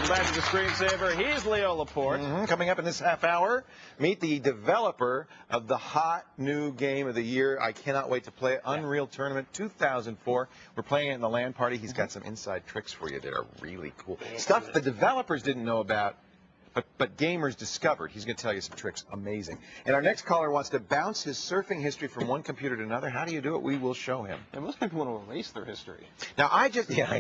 Welcome back to the Screensaver. He's Leo Laporte. Coming up in this half hour, meet the developer of the hot new game of the year. I cannot wait to play it. Unreal Tournament 2004. We're playing it in the LAN party. He's got some inside tricks for you that are really cool. Stuff the developers didn't know about, but gamers discovered. He's going to tell you some tricks. Amazing. And our next caller wants to bounce his surfing history from one computer to another. How do you do it? We will show him. And most people want to erase their history. Now, I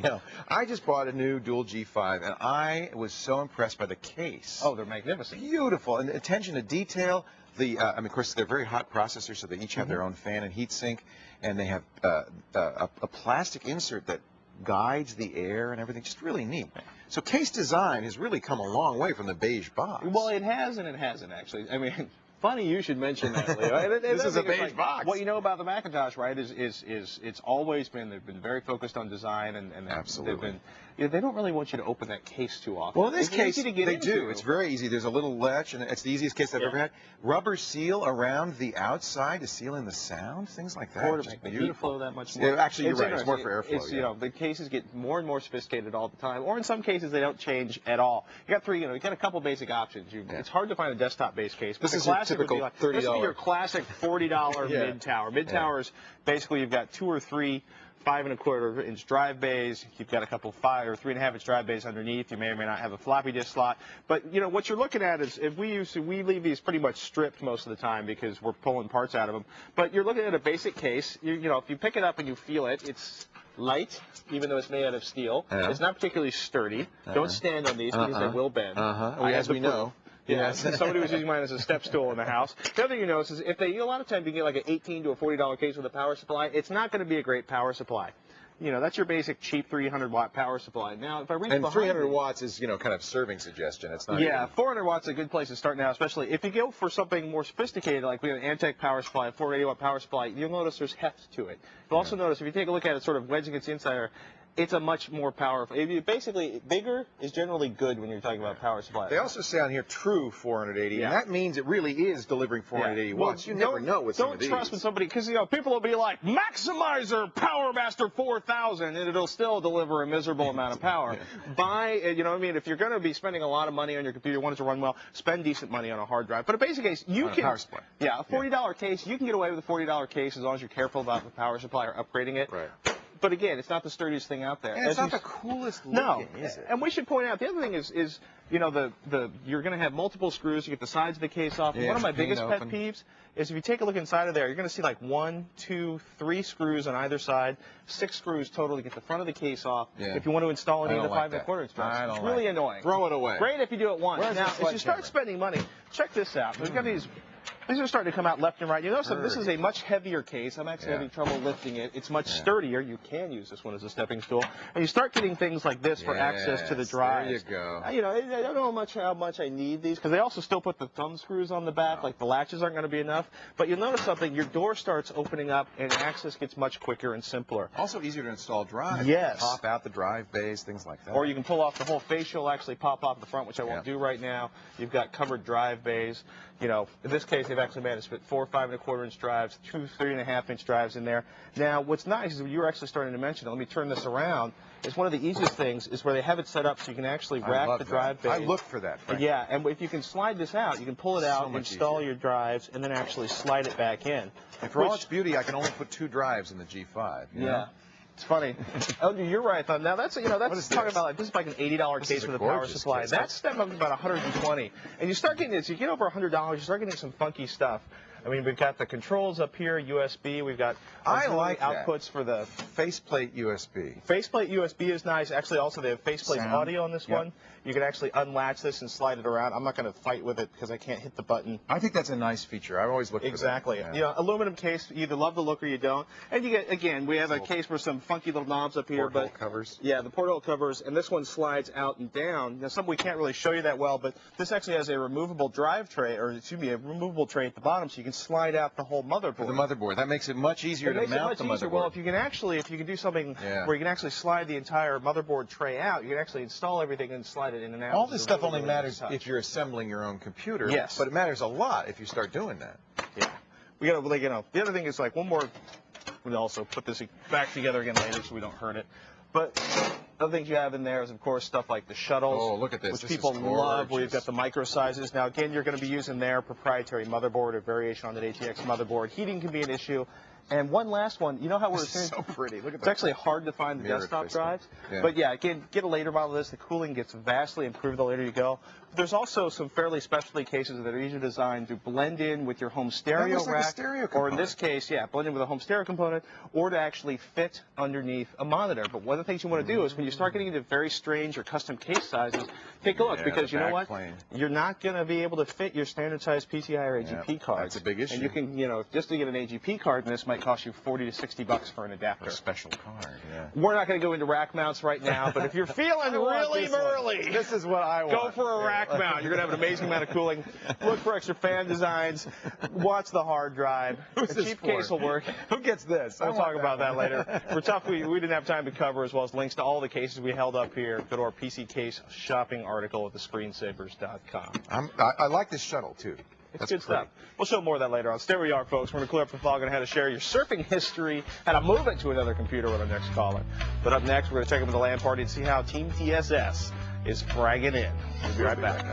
know. I just bought a new dual G5, and I was so impressed by the case. Oh, they're magnificent. Beautiful. And attention to detail. Of course, they're very hot processors, so they each have their own fan and heat sink, and they have a plastic insert that guides the air and everything. Just really neat. So case design has really come a long way from the beige box. Well, it has and it hasn't, actually. I mean, funny you should mention that, Leo. This is a beige box. What you know about the Macintosh, right, is it's always been, they've been very focused on design, and absolutely. They don't really want you to open that case too often. Well, in this case, they do. It's very easy. There's a little latch, and it's the easiest case I've ever had. Rubber seal around the outside to seal in the sound, things like that. Or to make the heat flow that much more. Yeah, actually, you're right. It's more for airflow. You know, the cases get more and more sophisticated all the time, or in some cases they don't change at all. You got you got a couple basic options. It's hard to find a desktop-based case. But this is a typical $30. This would be your classic $40 mid-tower. Mid-towers, basically, you've got 2 or 3 5 1/4 inch drive bays. You've got a couple 5 or 3 1/2 inch drive bays underneath. You may or may not have a floppy disk slot. But you know what you're looking at is, if we leave these pretty much stripped most of the time because we're pulling parts out of them. But you're looking at a basic case. You know, if you pick it up and you feel it, it's light, even though it's made out of steel. It's not particularly sturdy. Don't stand on these because they will bend. As we know. Yeah, somebody was using mine as a step stool in the house. The other thing you notice is if a lot of times you get like an $18 to a $40 case with a power supply, it's not going to be a great power supply. You know, that's your basic cheap 300-watt power supply. Now, if I reach behind 300 watts is, you know, kind of serving suggestion. It's not. Yeah, 400 watts is a good place to start now, especially if you go for something more sophisticated, like we have an Antec power supply, a 480-watt power supply. You'll notice there's heft to it. You'll also notice if you take a look at it, sort of wedged against the inside, it's a much more powerful. Basically, bigger is generally good when you're talking about power supply. They also say on here true 480, and that means it really is delivering 480 watts. You never know with some of these. Don't trust when somebody, because people will be like, Maximizer PowerMaster 4000, and it'll still deliver a miserable amount of power. Buy, if you're going to be spending a lot of money on your computer, want it to run well, spend decent money on a hard drive. But a basic case, you can. Power supply. Yeah, a $40 case, you can get away with a $40 case as long as you're careful about the power supply or upgrading it. Right. But again, it's not the sturdiest thing out there. And it's not the coolest looking, is it? And we should point out, the other thing is you're going to have multiple screws. You get the sides of the case off. One of my biggest pet peeves is if you take a look inside of there, you're going to see like 1, 2, 3 screws on either side, 6 screws total to get the front of the case off. If you want to install any of the 5 1/4 inch drives. It's really annoying. Throw it away. Great if you do it once. Now, as you start spending money, check this out. We've got these. These are starting to come out left and right. You notice that this is a much heavier case. I'm actually having trouble lifting it. It's much sturdier. You can use this one as a stepping stool. And you start getting things like this for access to the drives. There you go. I don't know how much I need these, because they also still put the thumb screws on the back. Like the latches aren't going to be enough. But you'll notice something. Your door starts opening up, and access gets much quicker and simpler. Also easier to install drives. Yes. Pop out the drive bays, things like that. Or you can pull off the whole fascial, actually pop off the front, which I won't do right now. You've got covered drive bays. You know, in this case, they've actually managed to put 4 5 1/4 inch drives, 2 3 1/2 inch drives in there. Now, what's nice is what you were actually starting to mention, let me turn this around, is one of the easiest things is where they have it set up so you can actually rack the drive bays. I look for that, frankly. Yeah, and if you can slide this out, you can pull it out, install your drives, and then actually slide it back in. And for all its beauty, I can only put 2 drives in the G5. You know? It's funny. Oh, you're right. Now that's talking about like this is like an $80 case with a power supply. Case. That's stepping up to about $120. And you start getting this. You get over $100, you start getting some funky stuff. I mean, we've got the controls up here, USB. We've got outputs for the faceplate USB. Faceplate USB is nice. Actually, also they have faceplate audio on this one. You can actually unlatch this and slide it around. I'm not going to fight with it because I can't hit the button. I think that's a nice feature. I've always looked for that. Exactly. You know, aluminum case. You either love the look or you don't. And you get, again, we have a case with some funky little knobs up here. Porthole covers. Yeah, the porthole covers. And this one slides out and down. Now, some we can't really show you that well, but this actually has a removable drive tray, or excuse me, a removable tray at the bottom, so you can slide out the whole motherboard. For the motherboard. That makes it much easier to mount the motherboard. Well, if you can do something where you can actually slide the entire motherboard tray out, you can actually install everything and slide it in and out. All this stuff only matters if you're assembling your own computer. Yes. But it matters a lot if you start doing that. Yeah. We got to, the other thing is like one more, we'll also put this back together again later so we don't hurt it. But other things you have in there is, of course, stuff like the shuttles. Oh, look at this. Which This people is love, where you've got gorgeous. the micro sizes. Now, again, you're going to be using their proprietary motherboard or variation on that ATX motherboard. Heating can be an issue. And one last one, you know how we're This is so pretty. Look at it's that. actually hard to find the Mirrored desktop facing. drives. Yeah. But yeah, again, get a later model of this. The cooling gets vastly improved the later you go. There's also some fairly specialty cases that are easier designed to blend in with your home stereo looks like a rack, stereo or in component. this case, yeah, blend in with a home stereo component, or to actually fit underneath a monitor. But one of the things you want to do is when you start getting into very strange or custom case sizes, take a look, Yeah, because the you know what? backplane. You're not going to be able to fit your standard size PCI or AGP cards. That's a big issue. And you can, you know, just to get an AGP card, this might cost you $40 to $60 for an adapter. A special card, yeah. We're not going to go into rack mounts right now, but if you're feeling really burly, This is what I want. go for a rack mount. You're going to have an amazing amount of cooling. Look for extra fan designs. Watch the hard drive. Who's A this cheap for? case will work. Who gets this? We'll talk about that later. For tough, we didn't have time to cover, as well as links to all the cases we held up here. Go to our PC case shopping article at thescreensavers.com. I like this shuttle, too. It's That's good pretty. stuff. We'll show more of that later on. Stay where you are, folks. We're going to clear up the fog on how to share your surfing history, how to move it to another computer with our next caller. But up next, we're going to check into the LAN party and see how Team TSS is fragging in. We'll be right back.